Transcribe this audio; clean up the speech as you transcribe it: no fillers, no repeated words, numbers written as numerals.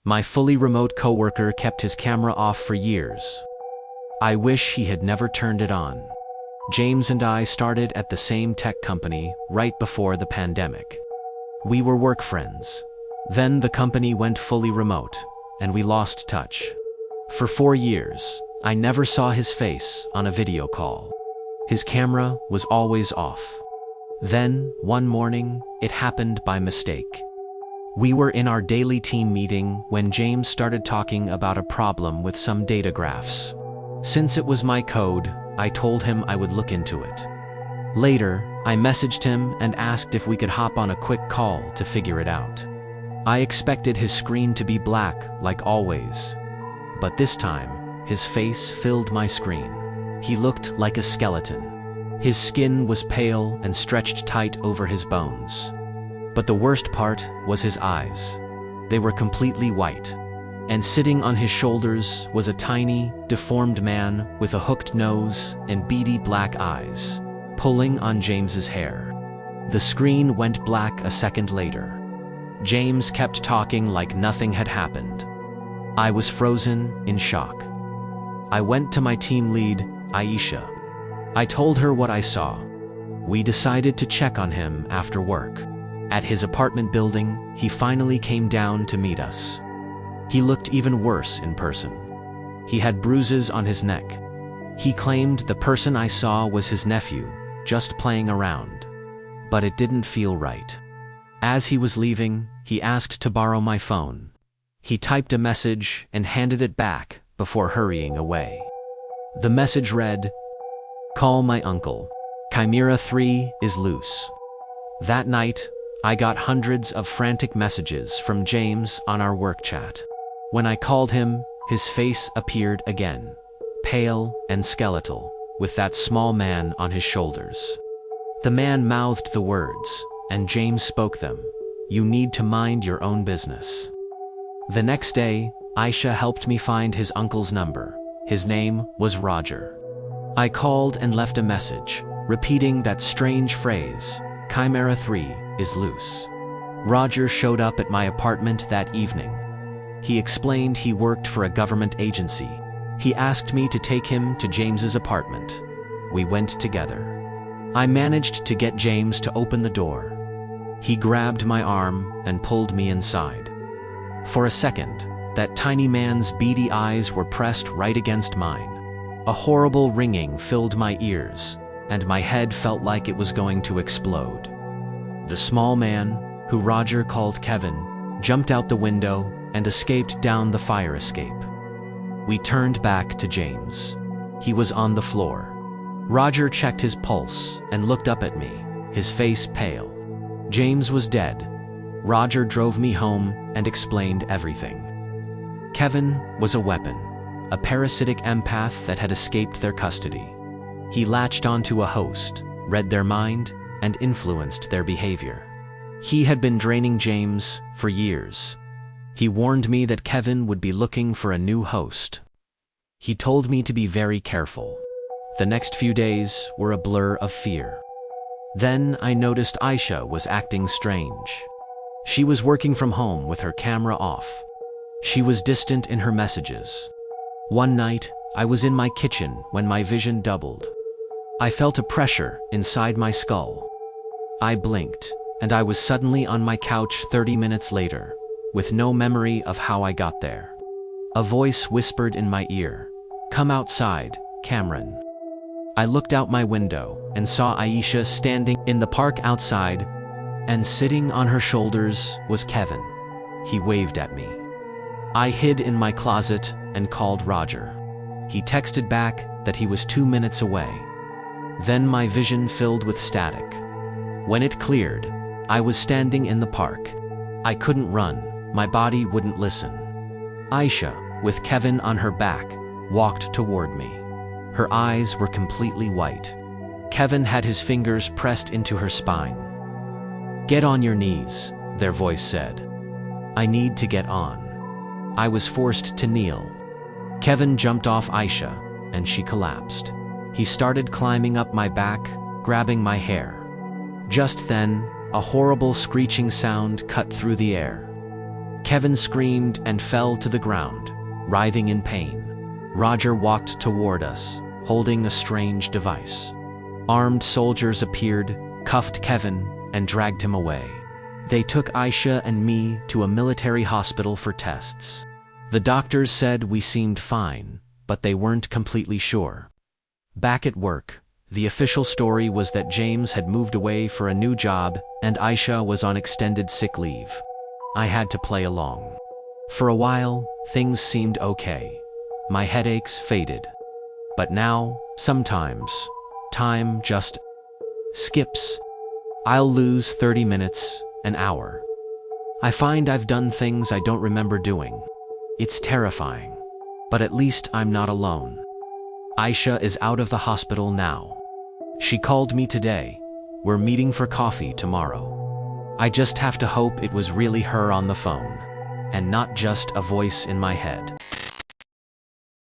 My fully remote coworker kept his camera off for years. I wish he had never turned it on. James and I started at the same tech company right before the pandemic. We were work friends. Then the company went fully remote, and we lost touch. For 4 years, I never saw his face on a video call. His camera was always off. Then, one morning, it happened by mistake. We were in our daily team meeting when James started talking about a problem with some data graphs. Since it was my code, I told him I would look into it. Later, I messaged him and asked if we could hop on a quick call to figure it out. I expected his screen to be black, like always. But this time, his face filled my screen. He looked like a skeleton. His skin was pale and stretched tight over his bones. But the worst part was his eyes. They were completely white. And sitting on his shoulders was a tiny, deformed man with a hooked nose and beady black eyes, pulling on James's hair. The screen went black a second later. James kept talking like nothing had happened. I was frozen in shock. I went to my team lead, Aisha. I told her what I saw. We decided to check on him after work. At his apartment building, he finally came down to meet us. He looked even worse in person. He had bruises on his neck. He claimed the person I saw was his nephew, just playing around. But it didn't feel right. As he was leaving, he asked to borrow my phone. He typed a message and handed it back before hurrying away. The message read, "Call my uncle. Chimera 3 is loose." That night, I got hundreds of frantic messages from James on our work chat. When I called him, his face appeared again, pale and skeletal, with that small man on his shoulders. The man mouthed the words, and James spoke them. "You need to mind your own business." The next day, Aisha helped me find his uncle's number. His name was Roger. I called and left a message, repeating that strange phrase, "Chimera 3 is loose." Roger showed up at my apartment that evening. He explained he worked for a government agency. He asked me to take him to James's apartment. We went together. I managed to get James to open the door. He grabbed my arm and pulled me inside. For a second, that tiny man's beady eyes were pressed right against mine. A horrible ringing filled my ears, and my head felt like it was going to explode. The small man, who Roger called Kevin, jumped out the window and escaped down the fire escape. We turned back to James. He was on the floor. Roger checked his pulse and looked up at me, his face pale. James was dead. Roger drove me home and explained everything. Kevin was a weapon, a parasitic empath that had escaped their custody. He latched onto a host, read their mind, and influenced their behavior. He had been draining James for years. He warned me that Kevin would be looking for a new host. He told me to be very careful. The next few days were a blur of fear. Then I noticed Aisha was acting strange. She was working from home with her camera off. She was distant in her messages. One night, I was in my kitchen when my vision doubled. I felt a pressure inside my skull. I blinked, and I was suddenly on my couch 30 minutes later, with no memory of how I got there. A voice whispered in my ear, "Come outside, Cameron." I looked out my window and saw Aisha standing in the park outside, and sitting on her shoulders was Kevin. He waved at me. I hid in my closet and called Roger. He texted back that he was 2 minutes away. Then my vision filled with static. When it cleared, I was standing in the park. I couldn't run, my body wouldn't listen. Aisha, with Kevin on her back, walked toward me. Her eyes were completely white. Kevin had his fingers pressed into her spine. "Get on your knees," their voice said. I need to get on. I was forced to kneel. Kevin jumped off Aisha, and she collapsed. He started climbing up my back, grabbing my hair. Just then, a horrible screeching sound cut through the air. Kevin screamed and fell to the ground, writhing in pain. Roger walked toward us, holding a strange device. Armed soldiers appeared, cuffed Kevin, and dragged him away. They took Aisha and me to a military hospital for tests. The doctors said we seemed fine, but they weren't completely sure. Back at work, the official story was that James had moved away for a new job and Aisha was on extended sick leave. I had to play along. For a while, things seemed okay. My headaches faded. But now, sometimes, time just skips. I'll lose 30 minutes, an hour. I find I've done things I don't remember doing. It's terrifying. But at least I'm not alone. Aisha is out of the hospital now. She called me today. We're meeting for coffee tomorrow. I just have to hope it was really her on the phone, and not just a voice in my head.